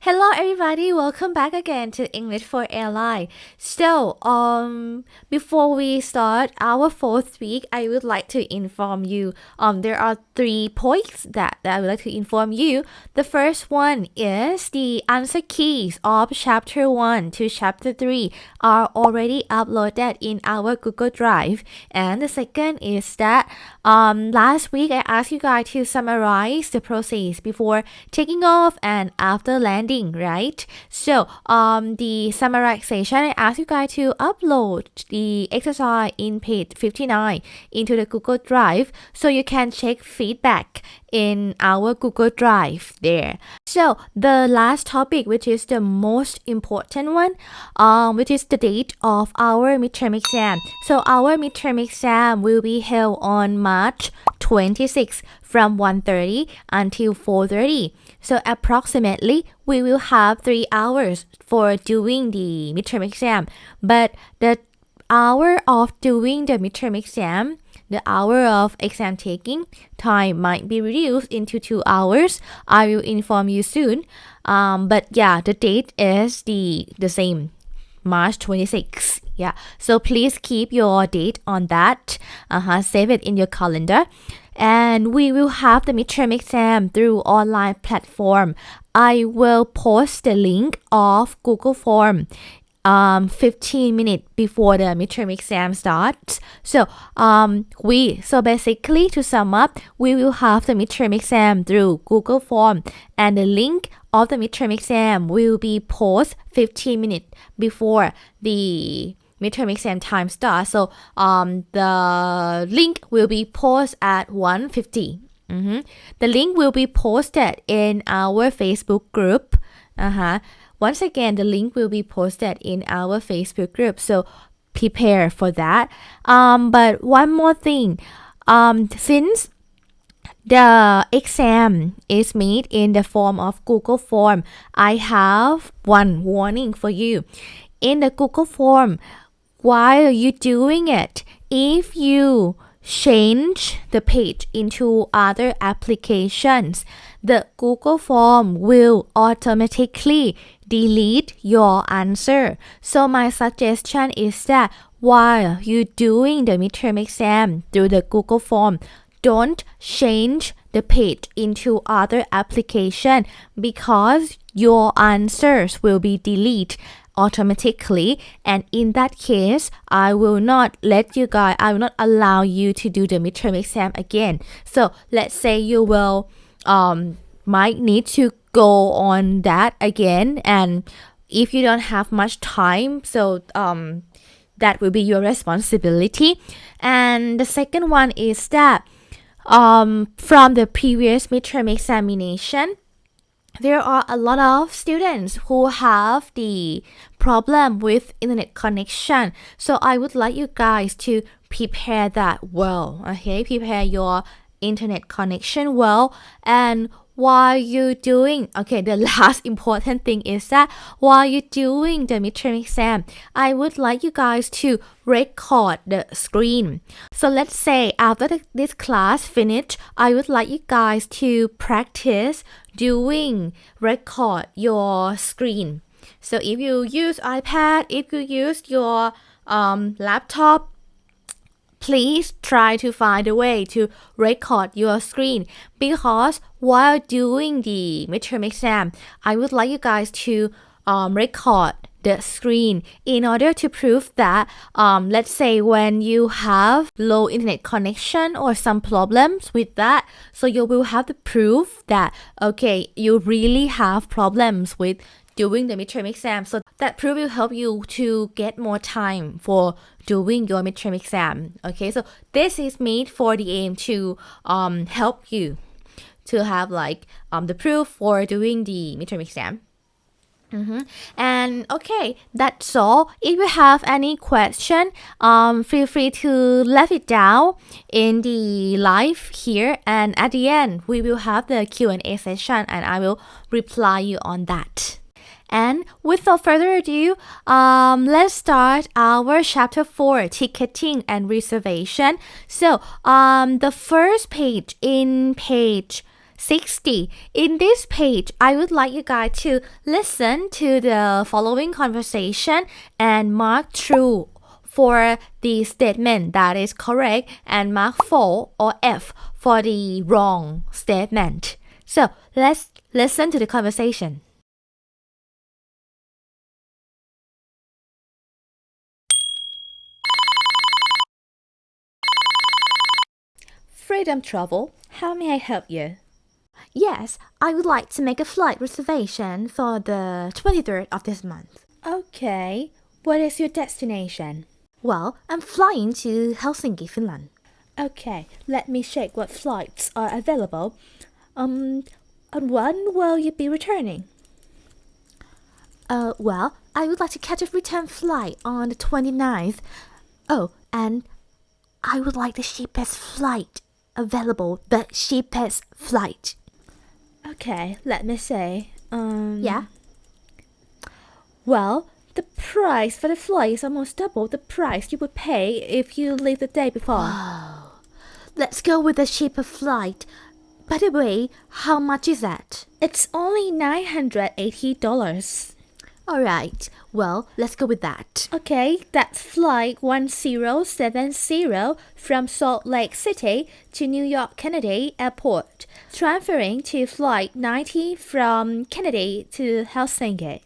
Hello everybody, welcome back again to English for Airline. Before we start our fourth week, I would like to inform you there are 3 points that I would like to inform you. The first one is the answer keys of chapter 1 to chapter 3 are already uploaded in our Google Drive. And the second is that last week I asked you guys to summarize the process before taking off and after landing, right? So the summarization, I asked you guys to upload the exercise in page 59 into the Google Drive so you can check feedback in our Google Drive there. So the last topic, which is the most important one, which is the date of our midterm exam. So our midterm exam will be held on March 26 from 1:30 until 4:30. So approximately we will have 3 hours for doing the midterm exam. But the hour of doing the midterm exam, the hour of exam taking time might be reduced into 2 hours. I will inform you soon. But yeah, the date is the same, March 26. Yeah, so please keep your date on that. Save it in your calendar. And we will have the midterm exam through online platform. I will post the link of Google Form 15 minutes before the midterm exam starts. So basically to sum up, we will have the midterm exam through Google Form, and the link of the midterm exam will be posted 15 minutes before the midterm exam time starts. So the link will be posted at 1:50. The link will be posted in our Facebook group. Once again, the link will be posted in our Facebook group, so prepare for that. But one more thing, since the exam is made in the form of Google Form, I have one warning for you. In the Google Form, while you're doing it, if you change the page into other applications, the Google Form will automatically delete your answer. So my suggestion is that while you're doing the midterm exam through the Google Form, don't change the page into other application because your answers will be deleted automatically, and in that case I will not allow you to do the midterm exam again. So let's say you will might need to go on that again, and if you don't have much time, so that will be your responsibility. And the second one is that from the previous midterm examination, there are a lot of students who have the problem with internet connection. So I would like you guys to prepare that well. Okay, prepare your internet connection well. And while you're doing, the last important thing is that while you're doing the midterm exam, I would like you guys to record the screen. So let's say after this class finished, I would like you guys to practice doing record your screen. So if you use iPad, if you use your laptop, please try to find a way to record your screen, because while doing the midterm exam, I would like you guys to record the screen in order to prove that let's say when you have low internet connection or some problems with that, so you will have the proof that you really have problems with doing the midterm exam. So that proof will help you to get more time for doing your midterm exam. So this is made for the aim to help you to have the proof for doing the midterm exam. And that's all. If you have any question, feel free to leave it down in the live here, and at the end we will have the Q&A session and I will reply you on that. And without further ado, let's start our chapter 4, ticketing and reservation. So the first page in page 60. In this page, I would like you guys to listen to the following conversation and mark true for the statement that is correct and mark 4 or F for the wrong statement. So let's listen to the conversation. Freedom Travel, how may I help you? Yes, I would like to make a flight reservation for the 23rd of this month. Okay, what is your destination? Well, I'm flying to Helsinki, Finland. Okay, let me check what flights are available. On when will you be returning? Well, I would like to catch a return flight on the 29th. Oh, and I would like the cheapest flight available, the cheapest flight. Okay, let me see. Yeah? Well, the price for the flight is almost double the price you would pay if you leave the day before. Wow. Let's go with the cheaper flight. By the way, how much is that? It's only $980. Alright, well, let's go with that. Okay, that's flight 1070 from Salt Lake City to New York Kennedy Airport, transferring to flight 90 from Kennedy to Helsinki.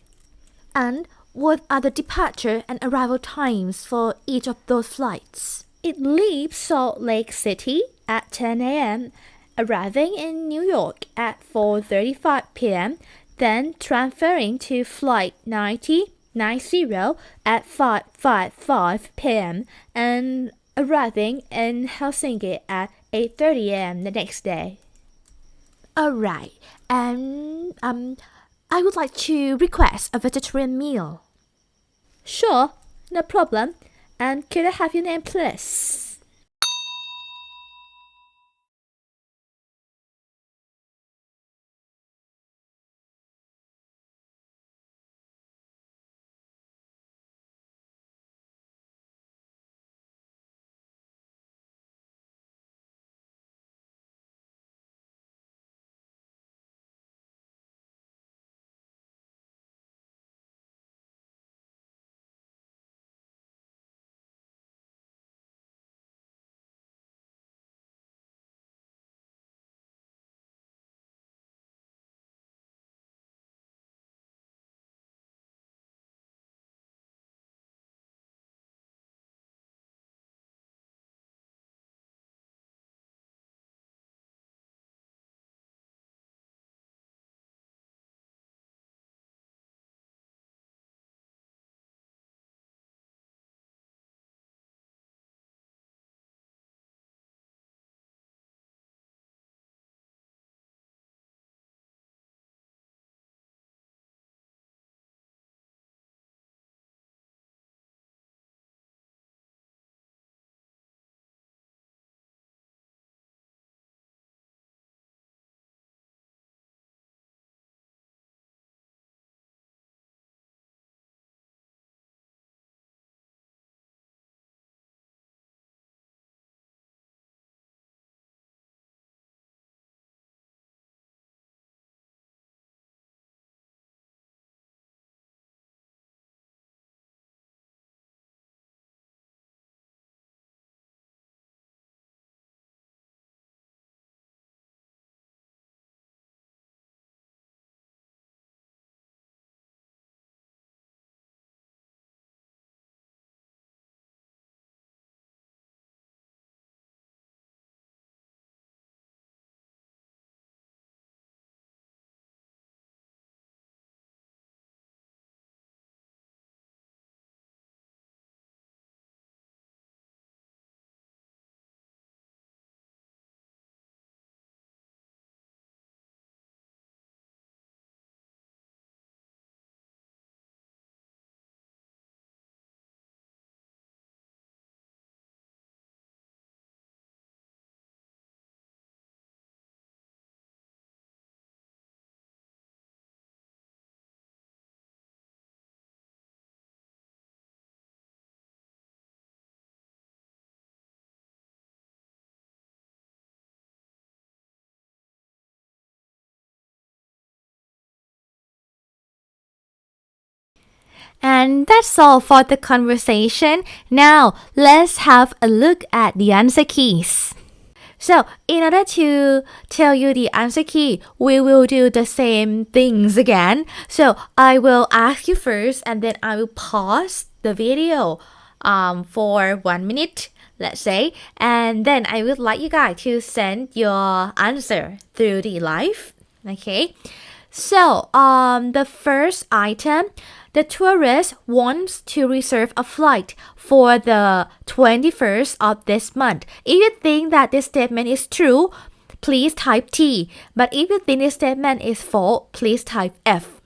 And what are the departure and arrival times for each of those flights? It leaves Salt Lake City at 10 a.m., arriving in New York at 4:35 p.m., then transferring to flight 90 at 5:55 p.m. and arriving in Helsinki at 8:30 a.m. the next day. Alright, and I would like to request a vegetarian meal. Sure, no problem. And could I have your name, please? And that's all for the conversation. Now, let's have a look at the answer keys. So, in order to tell you the answer key, we will do the same things again. So, I will ask you first and then I will pause the video for 1 minute, let's say. And then I would like you guys to send your answer through the live. Okay. So, the first item, the tourist wants to reserve a flight for the 21st of this month. If you think that this statement is true, please type T. But if you think this statement is false, please type F.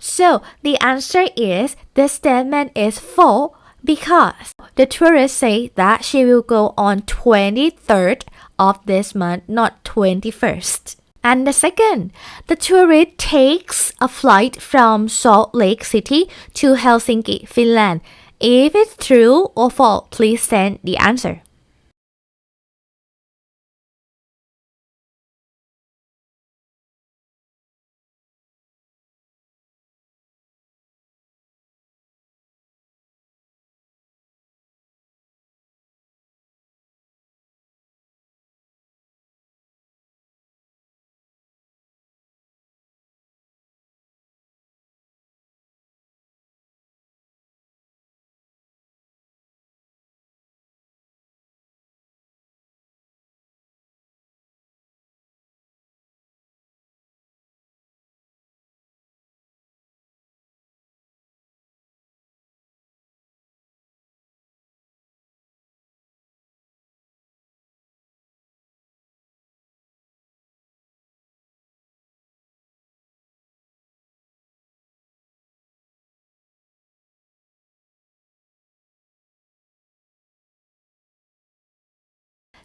So the answer is this statement is false because the tourist say that she will go on 23rd of this month, not 21st. And the second, the tourist takes a flight from Salt Lake City to Helsinki, Finland. If it's true or false, please send the answer.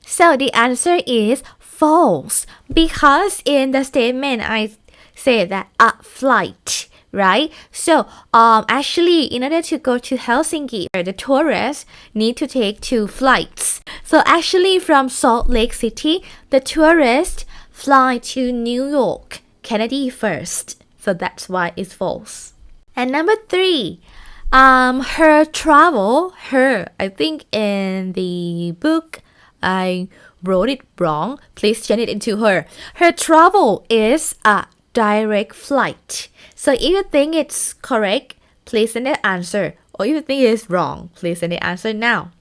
So the answer is false because in the statement I say that a flight, right? So actually in order to go to Helsinki, the tourists need to take two flights. So actually from Salt Lake City, the tourists fly to New York, Kennedy first. So that's why it's false. And number 3, I think in the book I wrote it wrong. Please change it into her. Her travel is a direct flight. So if you think it's correct, please send the answer. Or if you think it's wrong, please send the answer now.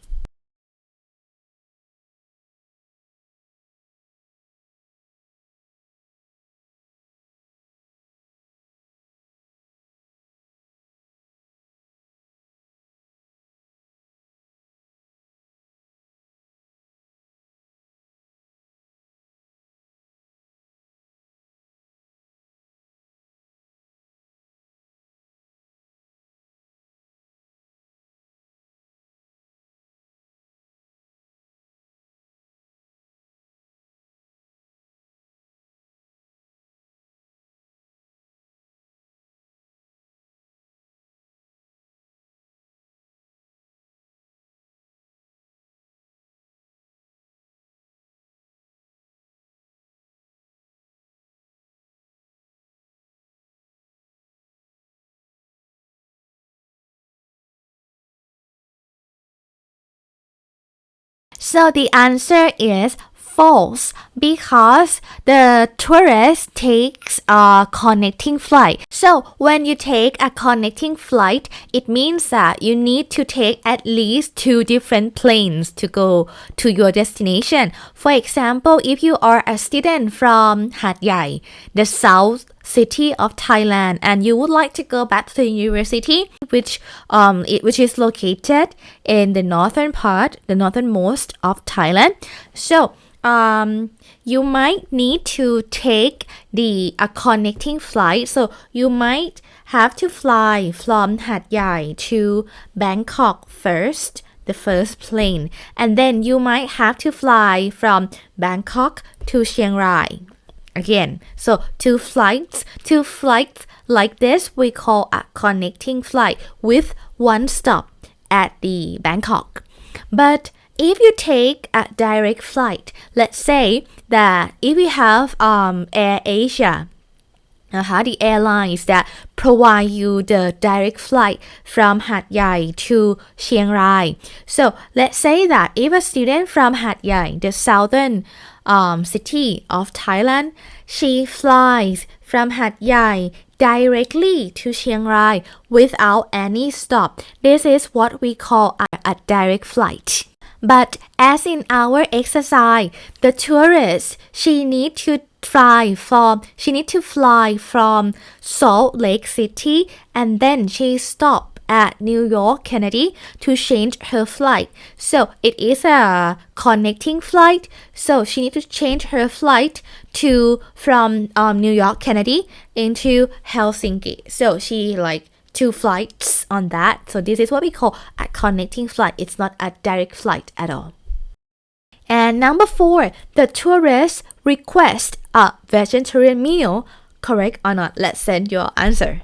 So the answer is false because the tourist takes a connecting flight. So when you take a connecting flight, it means that you need to take at least 2 different planes to go to your destination. For example, if you are a student from Hat Yai, the south city of Thailand, and you would like to go back to the university, which is located in the northernmost of Thailand. So you might need to take a connecting flight. So you might have to fly from Hat Yai to Bangkok first, the first plane, and then you might have to fly from Bangkok to Chiang Rai again. So two flights like this we call a connecting flight with one stop at the Bangkok. But if you take a direct flight, let's say that if we have Air Asia, the airlines that provide you the direct flight from Hat Yai to Chiang Rai. So let's say that if a student from Hat Yai, the southern city of Thailand, she flies from Hat Yai directly to Chiang Rai without any stop. This is what we call a direct flight. But as in our exercise, the tourist, she need to fly from Salt Lake City, and then she stop at New York Kennedy to change her flight. So it is a connecting flight. So she need to change her flight from New York Kennedy into Helsinki. So she 2 flights on that. So this is what we call a connecting flight. It's not a direct flight at all. And number 4, the tourist request a vegetarian meal. Correct or not? Let's send your answer.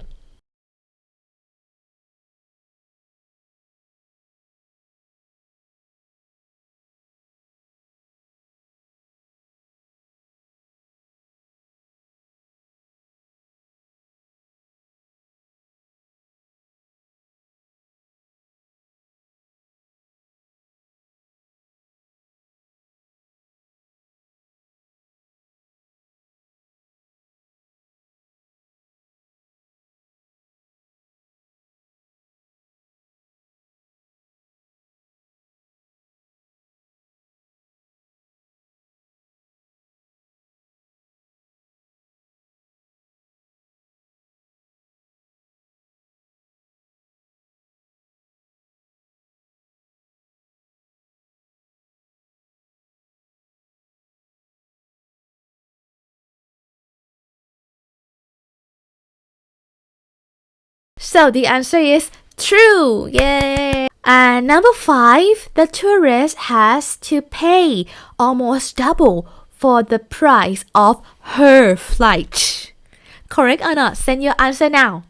So the answer is true. Yay! And number 5, the tourist has to pay almost double for the price of her flight. Correct or not? Send your answer now.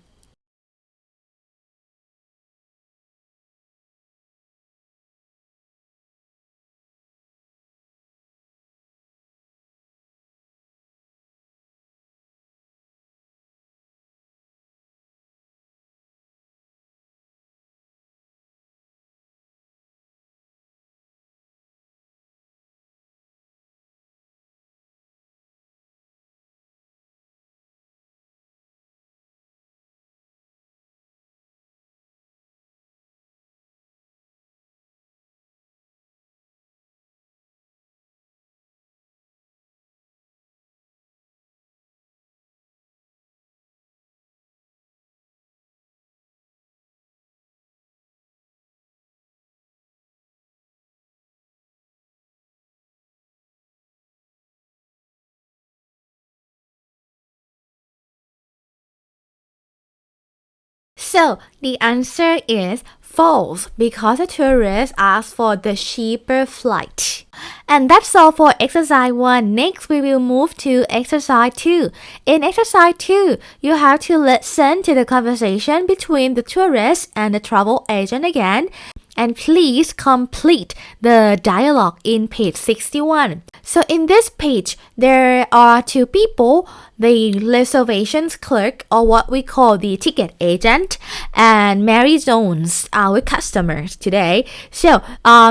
So the answer is false because the tourist asked for the cheaper flight. And that's all for exercise 1. Next, we will move to exercise 2. In exercise 2, you have to listen to the conversation between the tourist and the travel agent again. And please complete the dialogue in page 61. So in this page, there are 2 people, the reservations clerk, or what we call the ticket agent, and Mary Jones, our customers today. So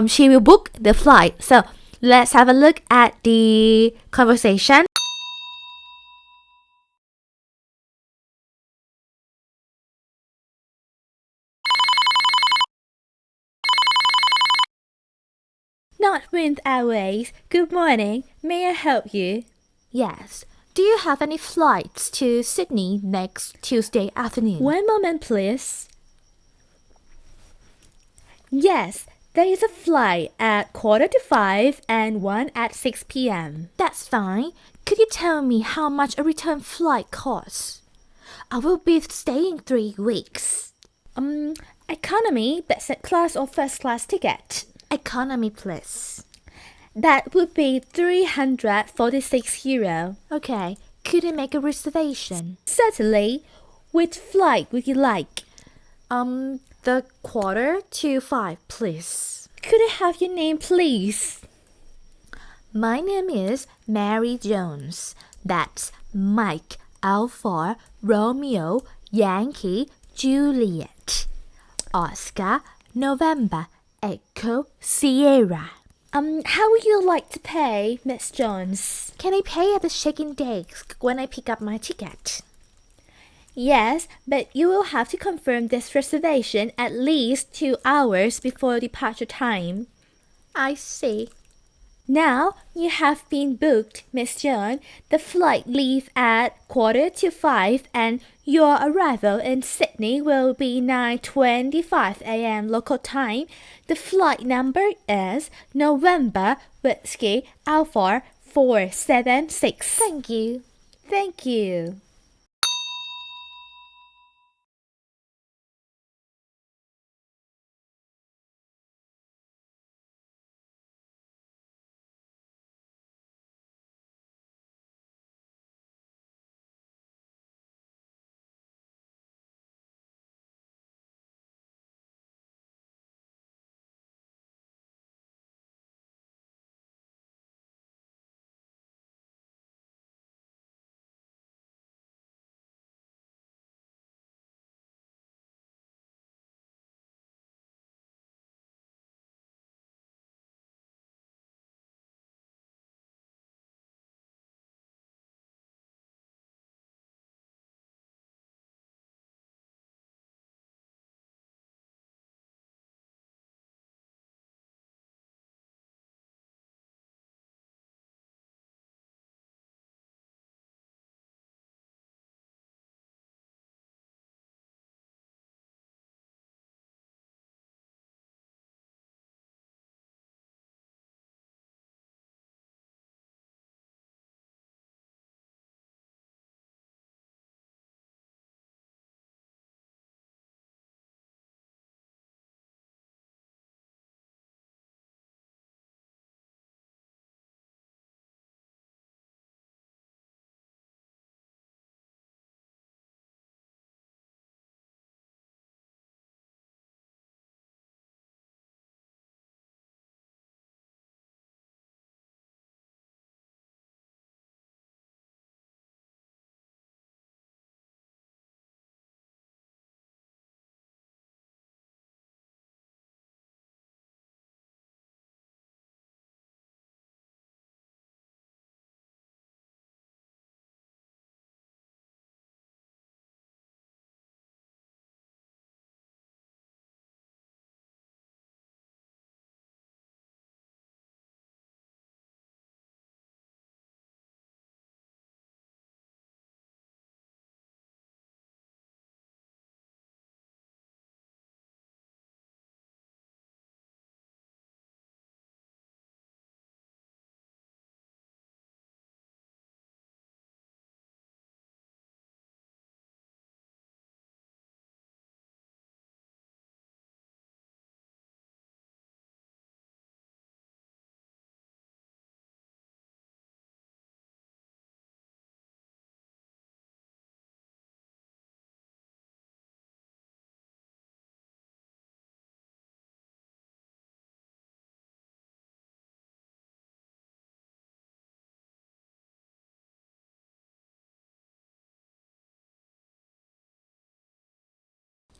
she will book the flight. So Let's have a look at the conversation. Northwind Airways, good morning. May I help you? Yes. Do you have any flights to Sydney next Tuesday afternoon? One moment, please. Yes, there is a flight at 4:45 and one at 6 p.m. That's fine. Could you tell me how much a return flight costs? I will be staying 3 weeks. Economy, business class or first class ticket? Economy, please. That would be €346. Okay, could you make a reservation? Certainly. Which flight would you like? The 4:45, please. Could I have your name, please? My name is Mary Jones. That's Mike, Alpha, Romeo, Yankee, Juliet. Oscar, November, Echo, Sierra. How would you like to pay, Miss Jones? Can I pay at the check-in desk when I pick up my ticket? Yes, but you will have to confirm this reservation at least 2 hours before departure time. I see. Now you have been booked, Miss Jones. The flight leaves at 4:45 and your arrival in Sydney will be 9:25 a.m. local time. The flight number is November Whiskey Alpha 476. Thank you. Thank you.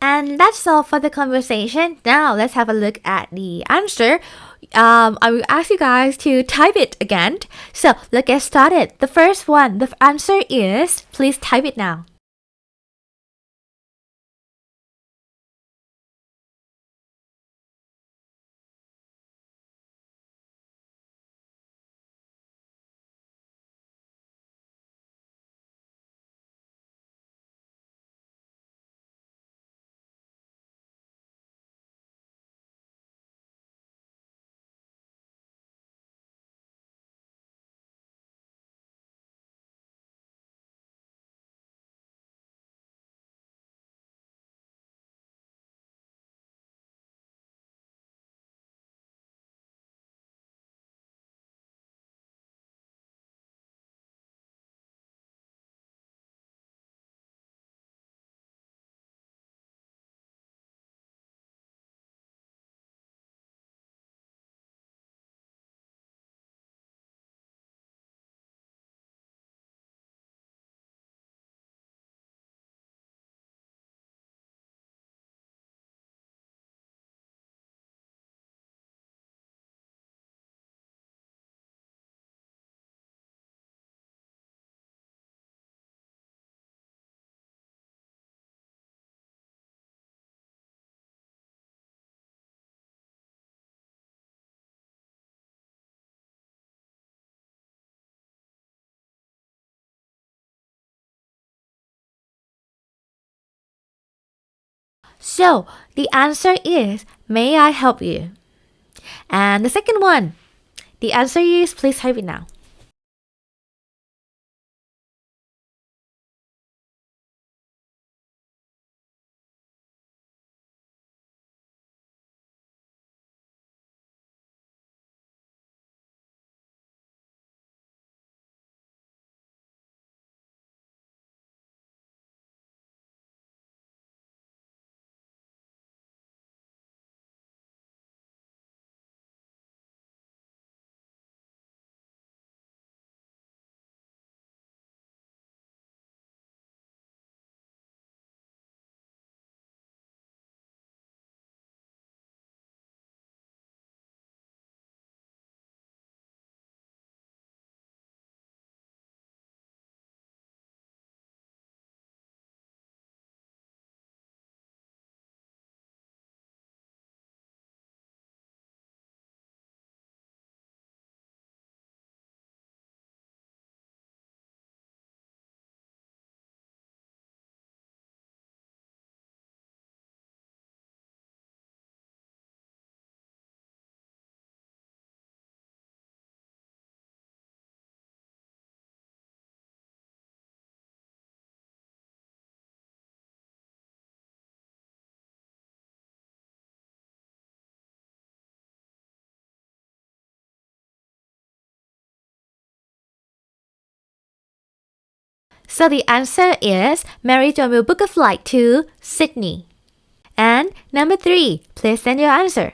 And that's all for the conversation. Now let's have a look at the answer. I will ask you guys to type it again. So let's get started. The first one, the answer is, please type it now. So the answer is, may I help you? And the second one, the answer is, please type it now. So the answer is, Mary John will book a flight to Sydney. And number 3, please send your answer.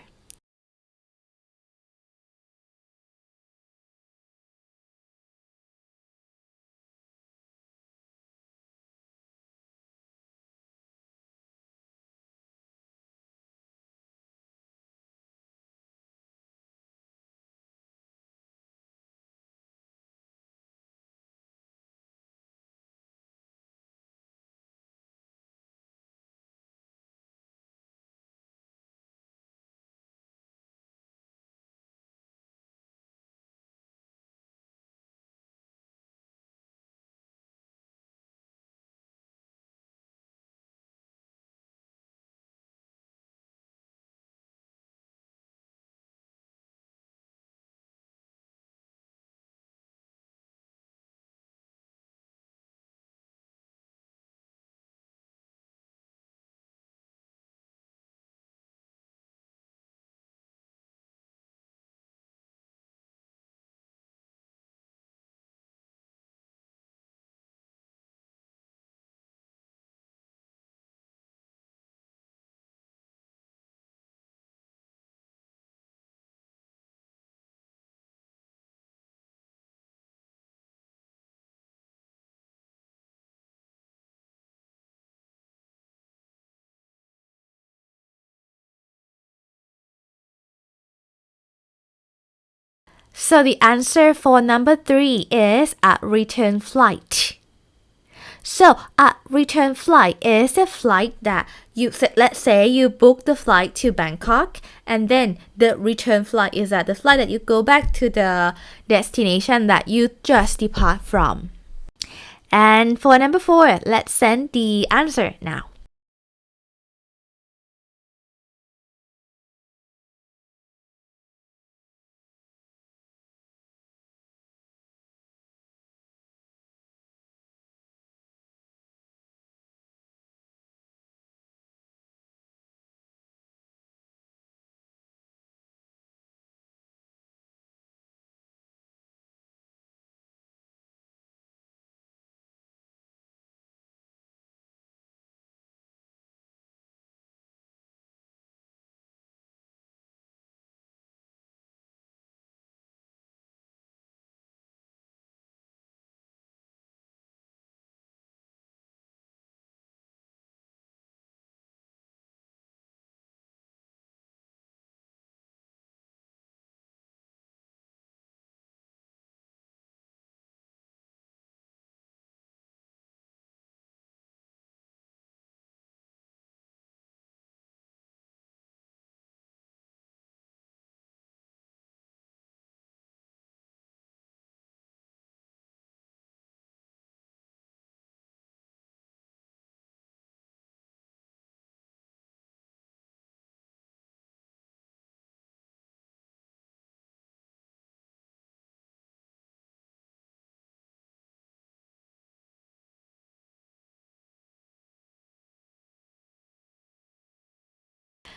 So the answer for number 3 is a return flight. So a return flight is a flight that let's say you book the flight to Bangkok, and then the return flight is the flight that you go back to the destination that you just depart from. And for number 4, let's send the answer now.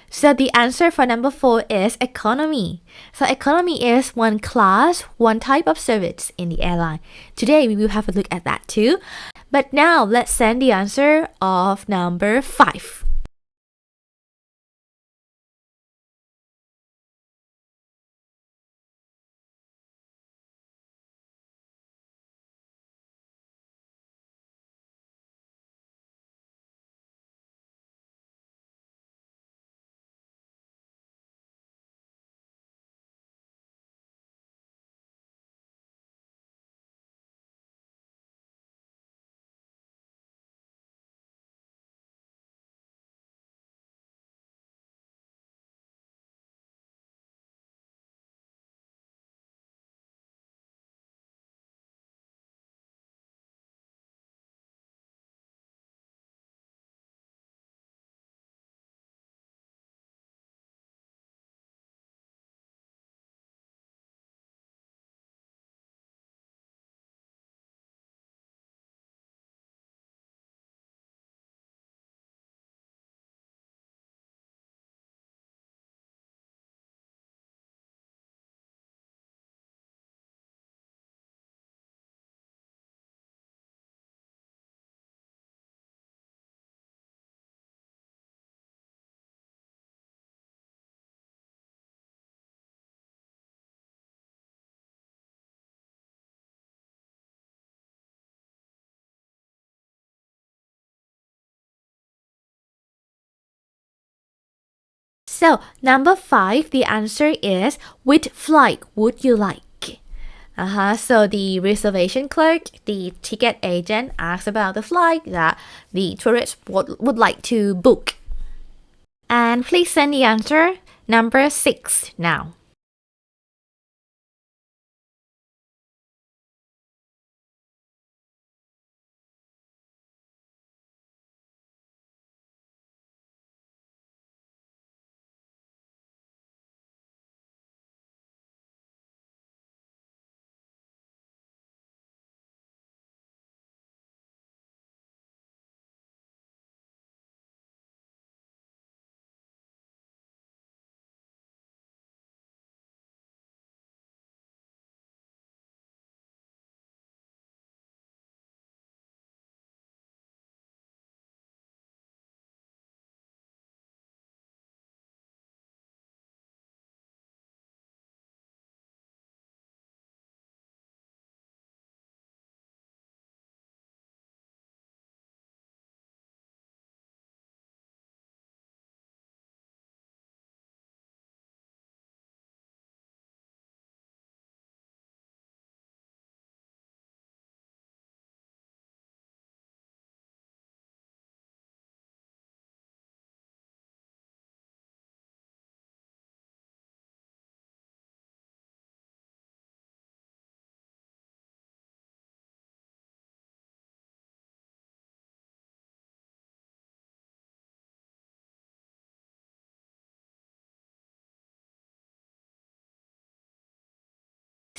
So the answer for number 4 is economy. So economy is one class, one type of service in the airline. Today we will have a look at that too. But now let's send the answer of number 5. So number 5, the answer is which flight would you like? So the reservation clerk, the ticket agent asks about the flight that the tourist would like to book. And please send the answer number 6 now.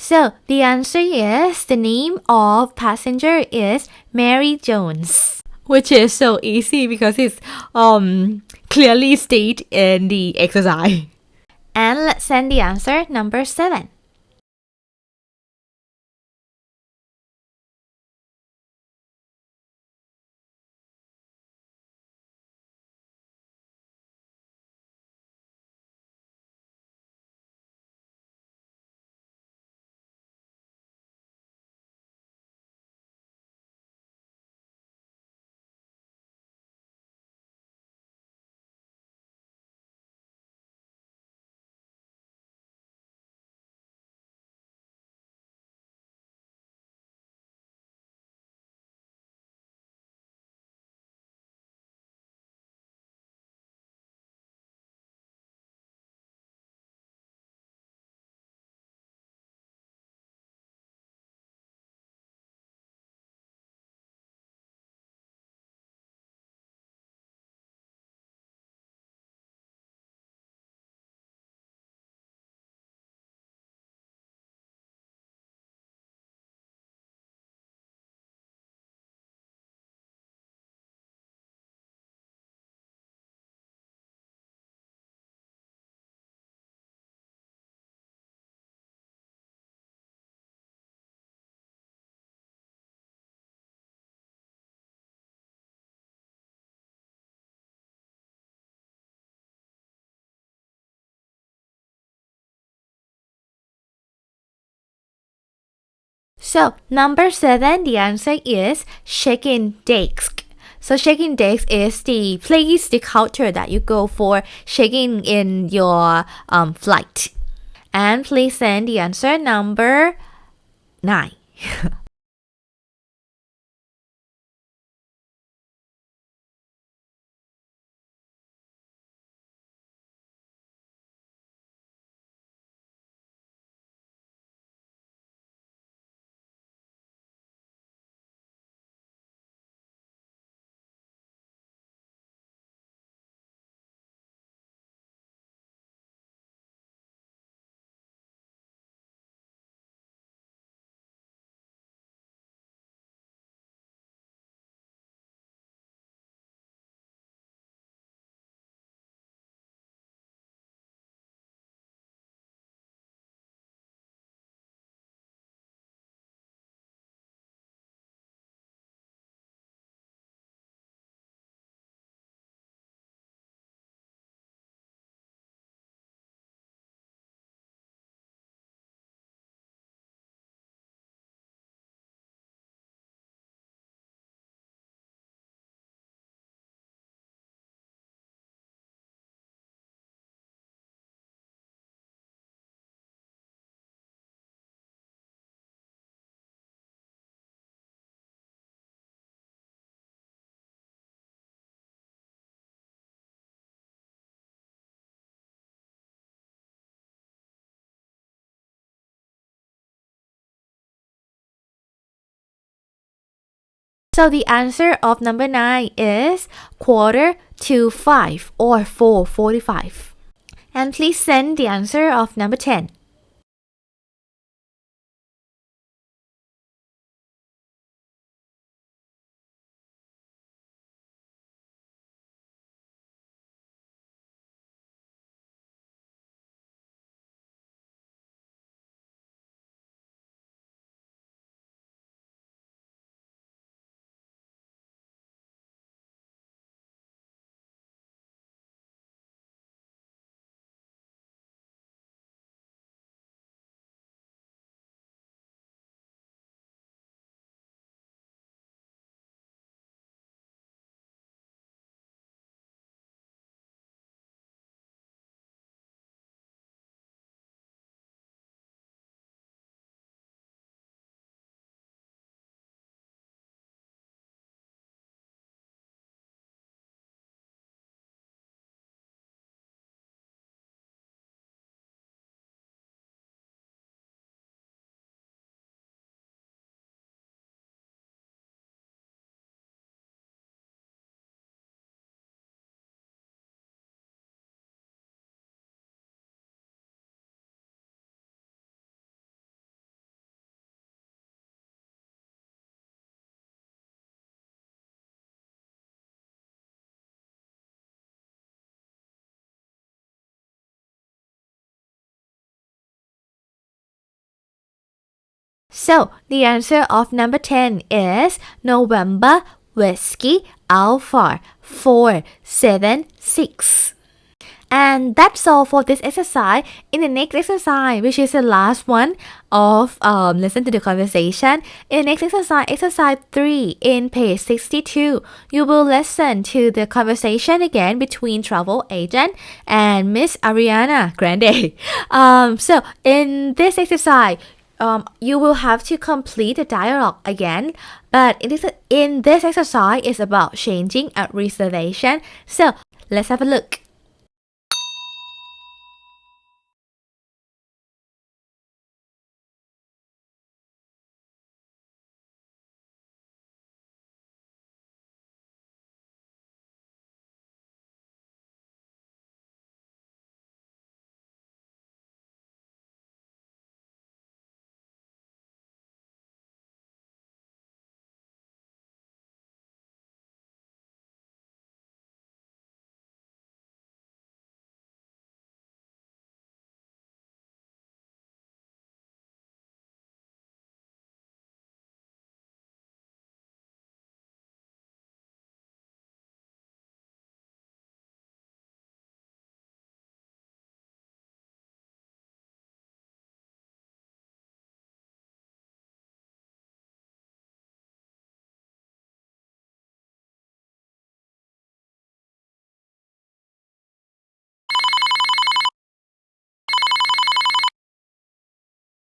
So the answer is the name of passenger is Mary Jones, which is so easy because it's clearly stated in the exercise. And let's send the answer number 7. So number 7, the answer is check-in desk. So check-in desk is the place, the counter that you go for checking in your flight. And please send the answer number 9. So the answer of number 9 is 4:45 or 4:45. And please send the answer of number 10. So the answer of number 10 is November Whiskey Alpha 476. And that's all for this exercise. In the next exercise, which is the last one of listen to the conversation, in the next exercise, exercise 3 in page 62, you will listen to the conversation again between travel agent and Miss Ariana Grande. So in this exercise, you will have to complete the dialogue again, but in this exercise is about changing a reservation. So let's have a look.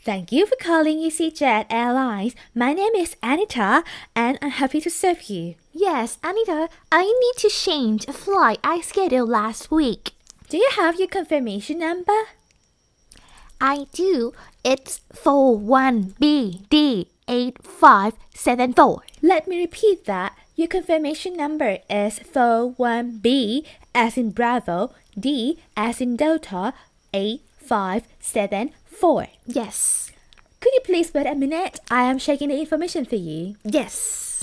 Thank you for calling EasyJet Airlines. My name is Anita, and I'm happy to serve you. Yes, Anita, I need to change a flight I scheduled last week. Do you have your confirmation number? I do. It's 41BD8574. Let me repeat that. Your confirmation number is 41B as in Bravo, D as in Delta, 8574. Yes. Could you please wait a minute? I am checking the information for you. Yes.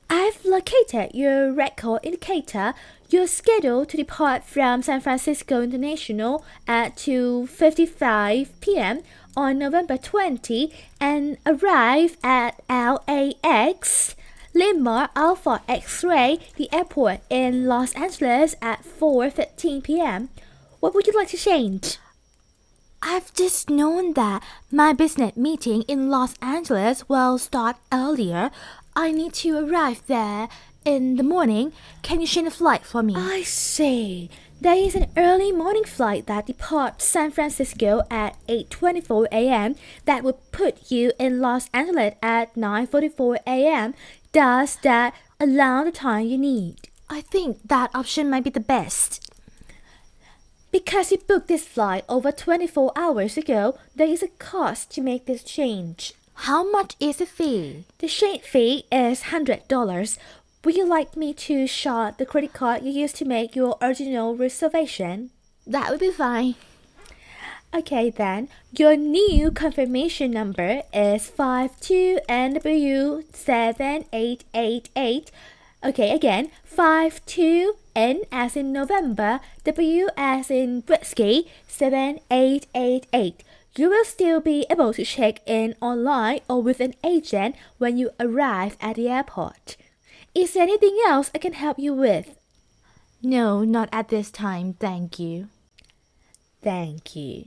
I've located your record indicator. You're scheduled to depart from San Francisco International at 2:55 p.m. on November 20 and arrive at LAX Lima Alpha X-Ray, the airport in Los Angeles at 4:15 p.m. What would you like to change? I've just known that my business meeting in Los Angeles will start earlier. I need to arrive there in the morning. Can you change the flight for me? I see. There is an early morning flight that departs San Francisco at 8:24 a.m. that would put you in Los Angeles at 9:44 a.m. Does that allow the time you need? I think that option might be the best. Because you booked this flight over 24 hours ago, there is a cost to make this change. How much is the fee? The change fee is $100. Would you like me to short the credit card you used to make your original reservation? That would be fine. Okay then, your new confirmation number is 52NW7888. Okay, again, 52N as in November, W as in Whiskey, 7888. You will still be able to check in online or with an agent when you arrive at the airport. Is there anything else I can help you with? No, not at this time, thank you. Thank you.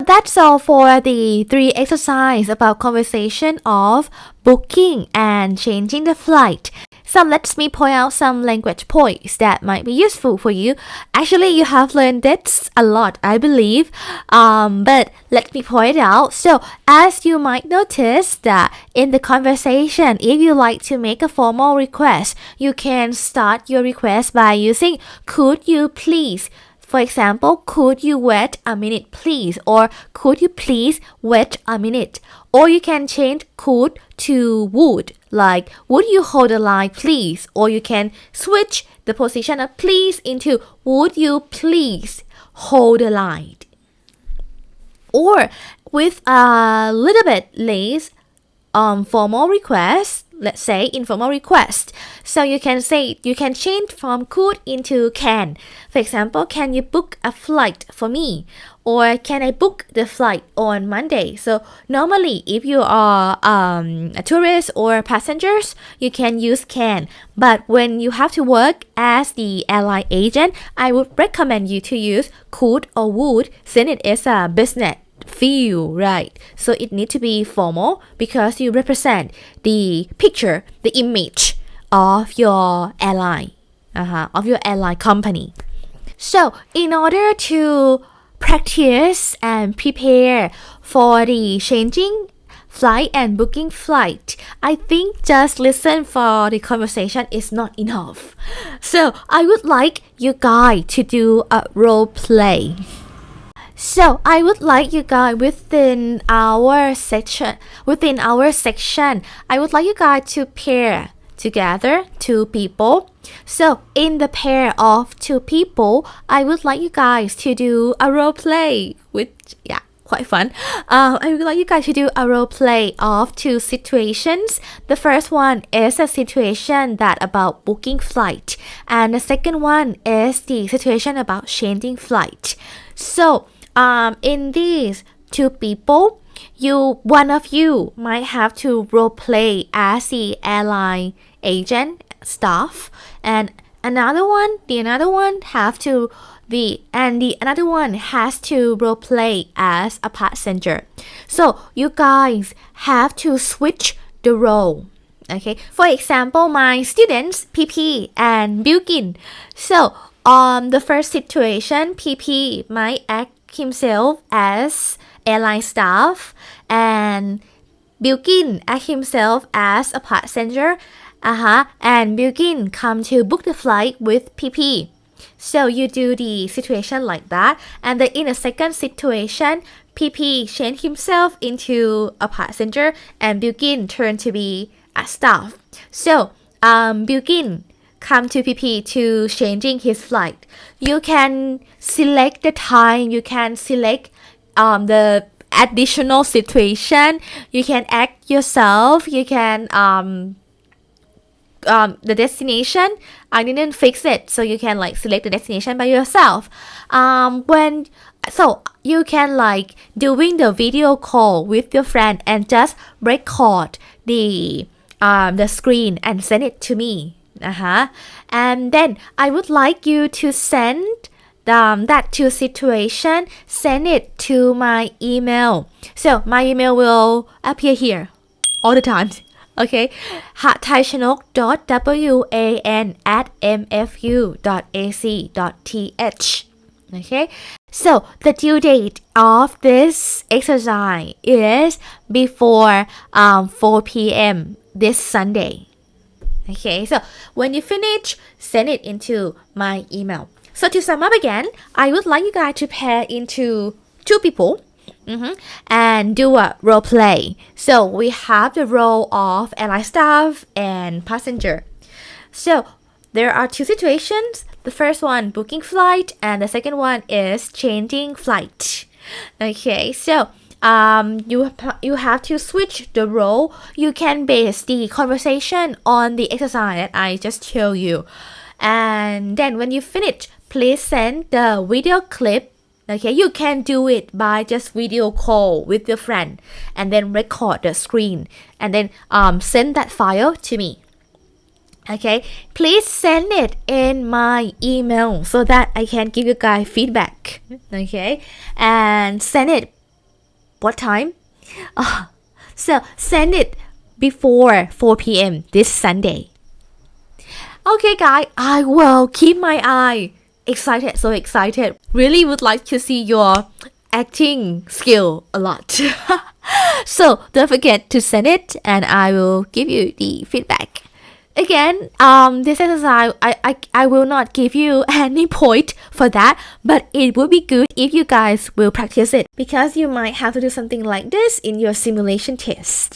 That's all for the 3 exercises about conversation of booking and changing the flight. So let me point out some language points that might be useful for you. Actually, you have learned this a lot, I believe. But let me point it out. So as you might notice that in the conversation, if you like to make a formal request, you can start your request by using could you please. For example, could you wait a minute please, or could you please wait a minute, or you can change could to would, like would you hold the line please, or you can switch the position of please into would you please hold the line, or with a little bit less formal request, let's say informal request. So you can change from could into can. For example, can you book a flight for me? Or can I book the flight on Monday? So normally if you are a tourist or passengers, you can use can. But when you have to work as the airline agent, I would recommend you to use could or would, since it is a business feel, right? So it needs to be formal because you represent the picture, the image of your airline, of your airline company. So in order to practice and prepare for the changing flight and booking flight, I think just listen for the conversation is not enough. So I would like you guys to do a role play. So I would like you guys within our section, I would like you guys to pair together 2 people. So in the pair of 2 people, I would like you guys to do a role play, which quite fun. I would like you guys to do a role play of 2 situations. The first one is a situation that about booking flight, and the second one is the situation about changing flight. So in these 2 people, one of you might have to role play as the airline agent staff, and the other one has to role play as a passenger. So you guys have to switch the role. Okay. For example, my students PP and Bilgin. So the first situation, PP might act himself as airline staff and Bilgin act himself as a passenger, and Bilgin come to book the flight with PP. So you do the situation like that, and then in the second situation, PP change himself into a passenger and Bilgin turn to be a staff. So Bilgin come to PP to changing his flight. You can select the time, you can select the additional situation, you can act yourself, you can the destination, I didn't fix it, so you can select the destination by yourself. So you can doing the video call with your friend and just record the screen and send it to me. And then I would like you to send that to situation, send it to my email. So my email will appear here all the time. Okay, thaichanook.wan@mfu.ac.th. Okay, so the due date of this exercise is before 4 p.m. this Sunday. Okay, so when you finish, send it into my email. So to sum up again, I would like you guys to pair into 2 people and do a role play. So we have the role of airline staff and passenger. So there are 2 situations. The first one, booking flight, and the second one is changing flight. Okay, so you have to switch the role. You can base the conversation on the exercise that I just showed you. And then when you finish, please send the video clip. Okay, you can do it by just video call with your friend and then record the screen and then send that file to me. Okay, please send it in my email so that I can give you guys feedback. Okay, and send it What time? So send it before 4 p.m. this Sunday. Okay, guys, I will keep my eye. Excited, so excited. Really would like to see your acting skill a lot. So don't forget to send it and I will give you the feedback. Again, this exercise, I will not give you any point for that, but it would be good if you guys will practice it because you might have to do something like this in your simulation test.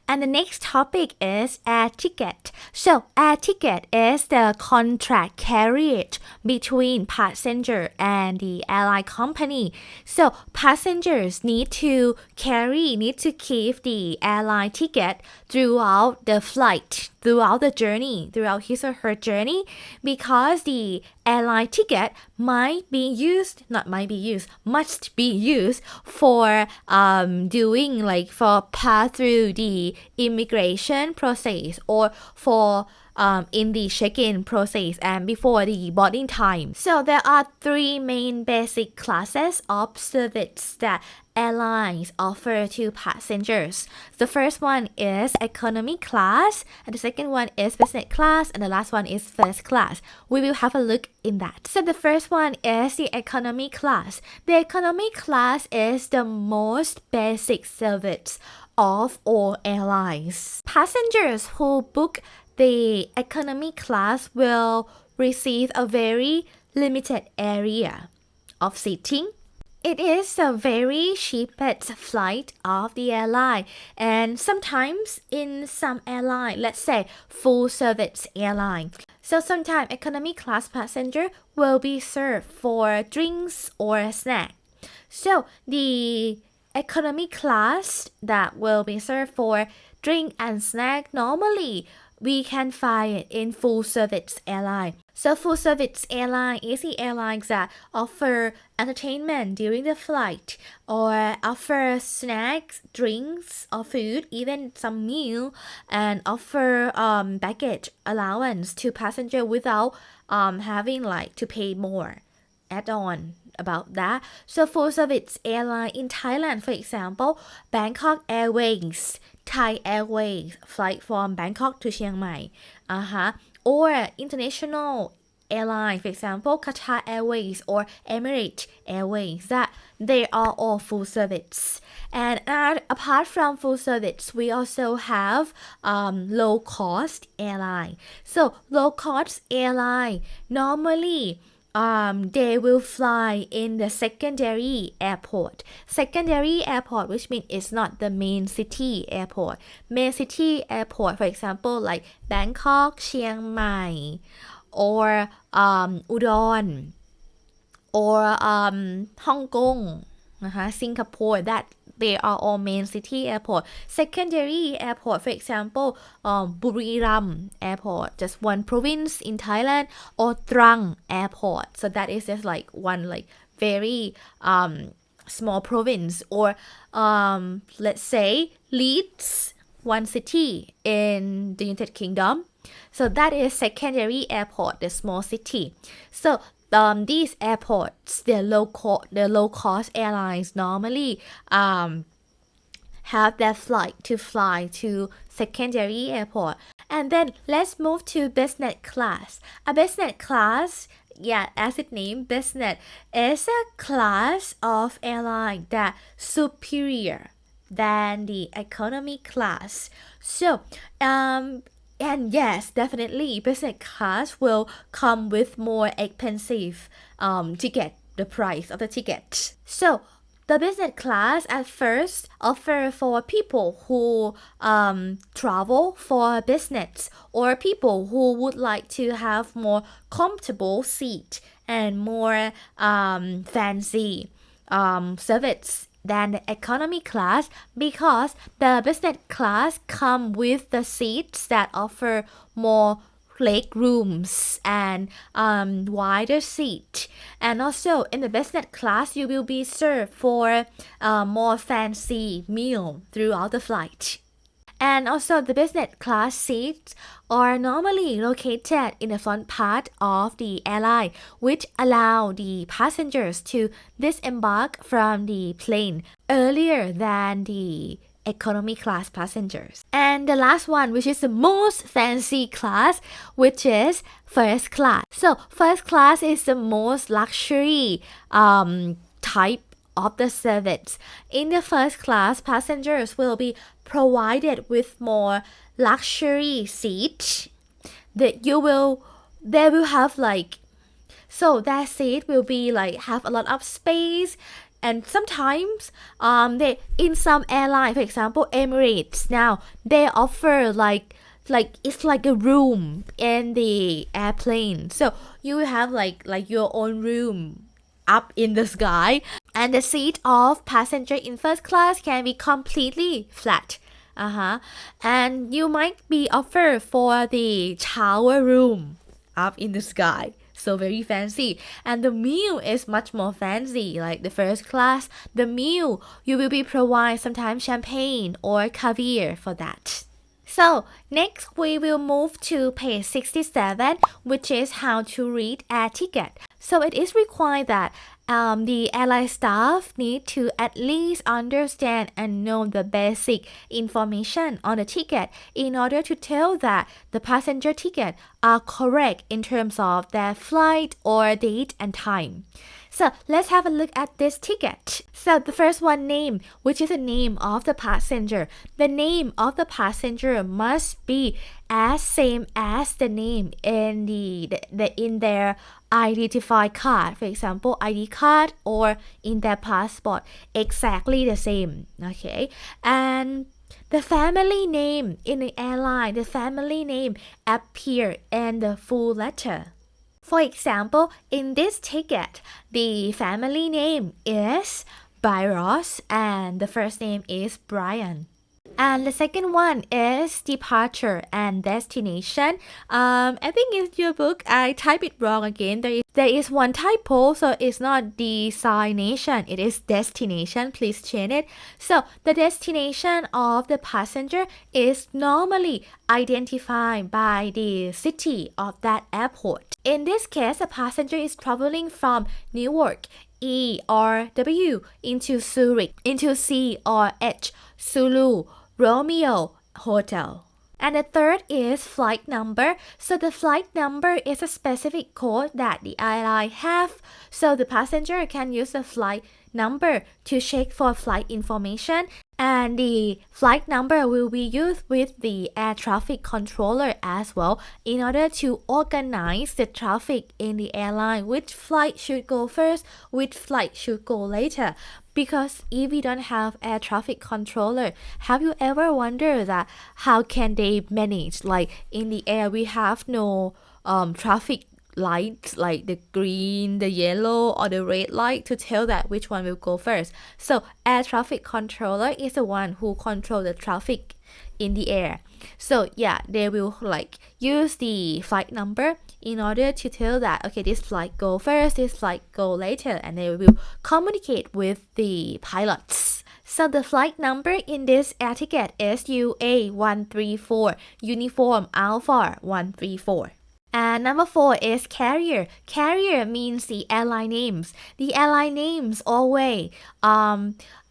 And the next topic is air ticket. So air ticket is the contract carriage between passenger and the airline company. So passengers need to keep the airline ticket throughout the flight, throughout his or her journey, because the airline ticket must be used for for pass through the immigration process or for in the check-in process and before the boarding time. So there are three main basic classes of service that airlines offer to passengers. The first one is economy class, and the second one is business class, and the last one is first class. We will have a look in that. So the first one is the economy class. The economy class is the most basic service of all airlines. Passengers who book the economy class will receive a very limited area of seating. It is the very cheapest flight of the airline, and sometimes in some airline, let's say full service airline, so sometimes economy class passenger will be served for drinks or a snack. So the economy class that will be served for drink and snack normally we can find it in full service airline. So full service airline is the airlines that offer entertainment during the flight or offer snacks, drinks or food, even some meal, and offer baggage allowance to passenger without having to pay more add on about that. So full service airline in Thailand, for example, Bangkok Airways, Thai Airways, flight from Bangkok to Chiang Mai, or international airline, for example, Qatar Airways or Emirates Airways, that they are all full service. And apart from full service, we also have low cost airline. So low cost airline normally they will fly in the secondary airport. Secondary airport, which means it's not the main city airport. Main city airport, for example, like Bangkok, Chiang Mai, or Udon, or Hong Kong, Singapore, that they are all main city airport. Secondary airport, for example, Buriram airport, just one province in Thailand, or Trang airport. So that is just one very small province, or let's say Leeds, one city in the United Kingdom. So that is secondary airport, the small city. So these airports, the low cost airlines normally have their flight to fly to secondary airport. And then let's move to business class. A business class, as it named, business is a class of airline that superior than the economy class. So and yes, definitely, business class will come with more expensive ticket, the price of the ticket. So the business class at first offer for people who travel for business or people who would like to have more comfortable seat and more fancy service than the economy class, because the business class come with the seats that offer more leg rooms and wider seat. And also in the business class you will be served for more fancy meal throughout the flight. And also the business class seats are normally located in the front part of the airline, which allow the passengers to disembark from the plane earlier than the economy class passengers. And the last one, which is the most fancy class, which is first class. So first class is the most luxury type of the service. In the first class, passengers will be provided with more luxury seats that they will have so that seat will be have a lot of space. And sometimes they in some airline, for example Emirates, now they offer it's like a room in the airplane, so you will have like your own room up in the sky, and the seat of passenger in first class can be completely flat. And you might be offered for the shower room up in the sky, so very fancy. And the meal is much more fancy. Like the first class, the meal you will be provided sometimes champagne or caviar for that. So next we will move to page 67, which is how to read air ticket. So it is required that the airline staff need to at least understand and know the basic information on the ticket in order to tell that the passenger ticket are correct in terms of their flight or date and time. So let's have a look at this ticket. So the first one, name, which is the name of the passenger. The name of the passenger must be as same as the name in in their identify card, for example ID card, or in their passport, exactly the same. Okay, and the family name in the airline, the family name appear in the full letter. For example, in this ticket, the family name is Byros and the first name is Brian. And the second one is departure and destination. I think in your book I type it wrong again. There is one typo, so it's not destination, it is destination. Please change it. So the destination of the passenger is normally identified by the city of that airport. In this case, a passenger is traveling from Newark, E or W, into Zurich, into C or H, Zulu, Romeo, Hotel. And the third is flight number. So the flight number is a specific code that the airline have. So the passenger can use the flight number to check for flight information. And the flight number will be used with the air traffic controller as well in order to organize the traffic in the airline. Which flight should go first, which flight should go later. Because if we don't have air traffic controller, have you ever wondered that how can they manage? Like in the air, we have no traffic lights like the green, the yellow, or the red light to tell that which one will go first. So air traffic controller is the one who control the traffic in the air. So yeah, they will use the flight number in order to tell that okay, this flight go first, this flight go later, and they will communicate with the pilots. So the flight number in this air ticket is UA134, Uniform Alpha 134. And number 4 is carrier. Carrier means the airline names. The airline names always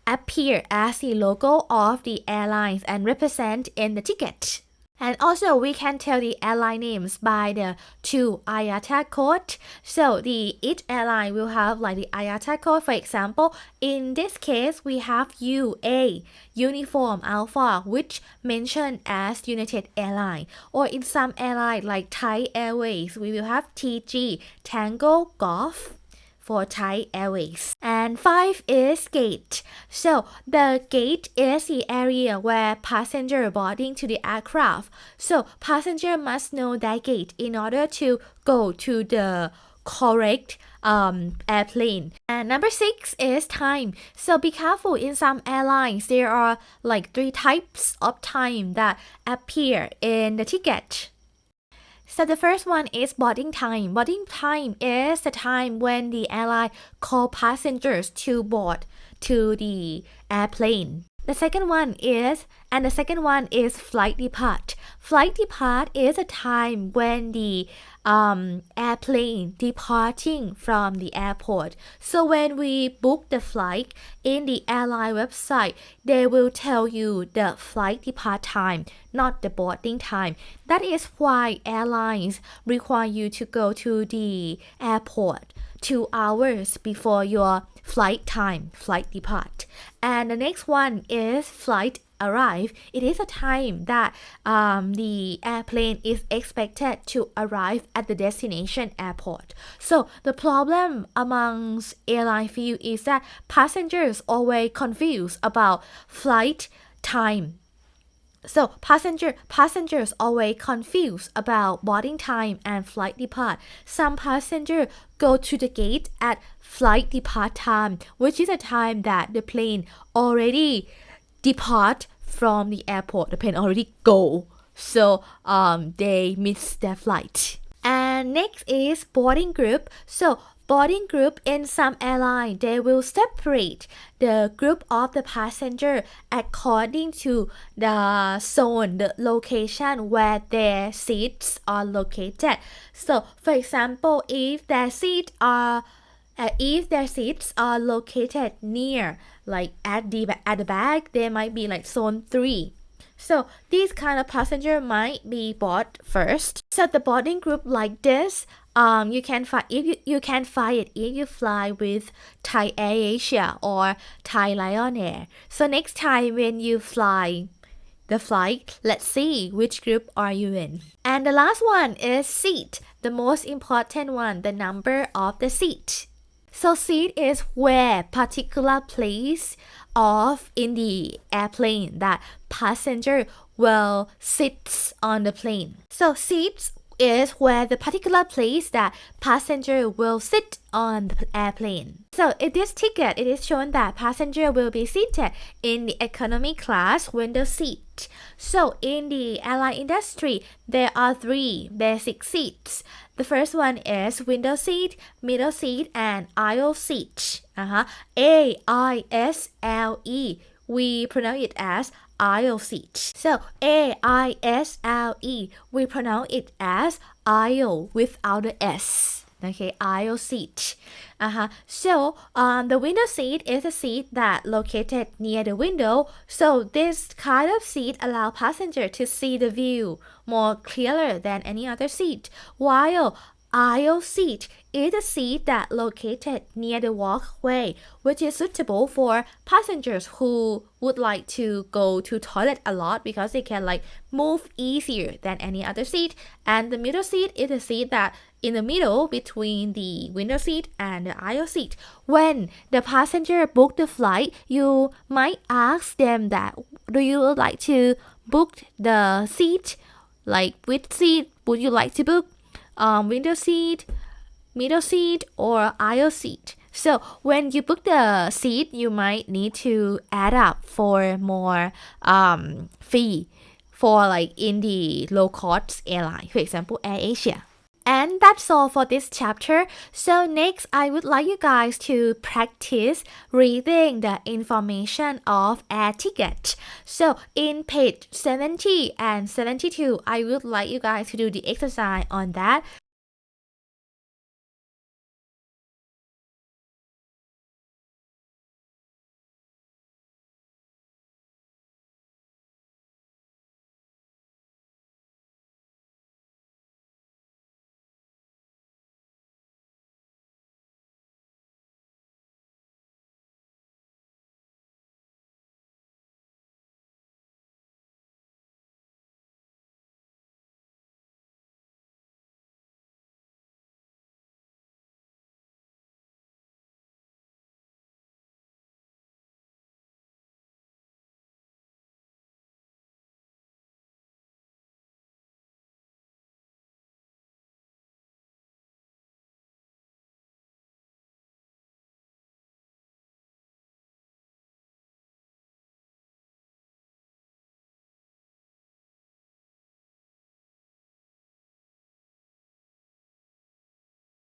appear as the logo of the airlines and represent in the ticket. And also we can tell the airline names by the 2 IATA code. So each airline will have the IATA code. For example, in this case we have UA, Uniform Alpha, which mentioned as United Airlines. Or in some airlines like Thai Airways, we will have TG, Tango Golf, for Thai Airways. And 5 is gate. So the gate is the area where passenger boarding to the aircraft. So passenger must know that gate in order to go to the correct airplane. And number 6 is time. So be careful, in some airlines there are 3 types of time that appear in the ticket. So the first one is boarding time. Boarding time is the time when the airline call passengers to board to the airplane. The second one is flight depart. Flight depart is a time when the airplane departing from the airport. So when we book the flight in the airline website, they will tell you the flight depart time, not the boarding time. That is why airlines require you to go to the airport 2 hours before your flight depart. And the next one is flight arrive. It is a time that the airplane is expected to arrive at the destination airport. So the problem amongst airline field is that passengers always confused about flight time. So passengers always confused about boarding time and flight depart. Some passengers go to the gate at flight depart time, which is a time that the plane already depart from the airport. The plane already go. So they miss their flight. And next is boarding group. So boarding group in some airline, they will separate the group of the passenger according to the zone, the location where their seats are located. So for example, if their seats are located near, like at the back, they might be like zone 3. So these kind of passenger might be bought first. So the boarding group like this, you can find it if you fly with Thai AirAsia or Thai Lion Air. So next time when you fly the flight, let's see which group are you in. And the last one is seat, the most important one, the number of the seat. So seat is where particular place of in the airplane that passenger will sit on the plane. So seats is where the particular place that passenger will sit on the airplane. So in this ticket, it is shown that passenger will be seated in the economy class window seat. So in the airline industry, there are 3 basic seats. The first one is window seat, middle seat, and aisle seat. A-I-S-L-E. We pronounce it as aisle seat. So A-I-S-L-E. We pronounce it as aisle without the S. Okay, aisle seat. So the window seat is a seat that located near the window. So this kind of seat allow passenger to see the view more clearer than any other seat. While aisle seat is a seat that located near the walkway, which is suitable for passengers who would like to go to toilet a lot because they can like move easier than any other seat. And the middle seat is a seat that in the middle between the window seat and the aisle seat. When the passenger book the flight, you might ask them that, do you like to book the seat? Like which seat would you like to book? Window seat, middle seat, or aisle seat. So when you book the seat, you might need to add up for more fee for like in the low cost airline, for example, AirAsia. And that's all for this chapter. So next, I would like you guys to practice reading the information of air ticket. So in page 70 and 72, I would like you guys to do the exercise on that.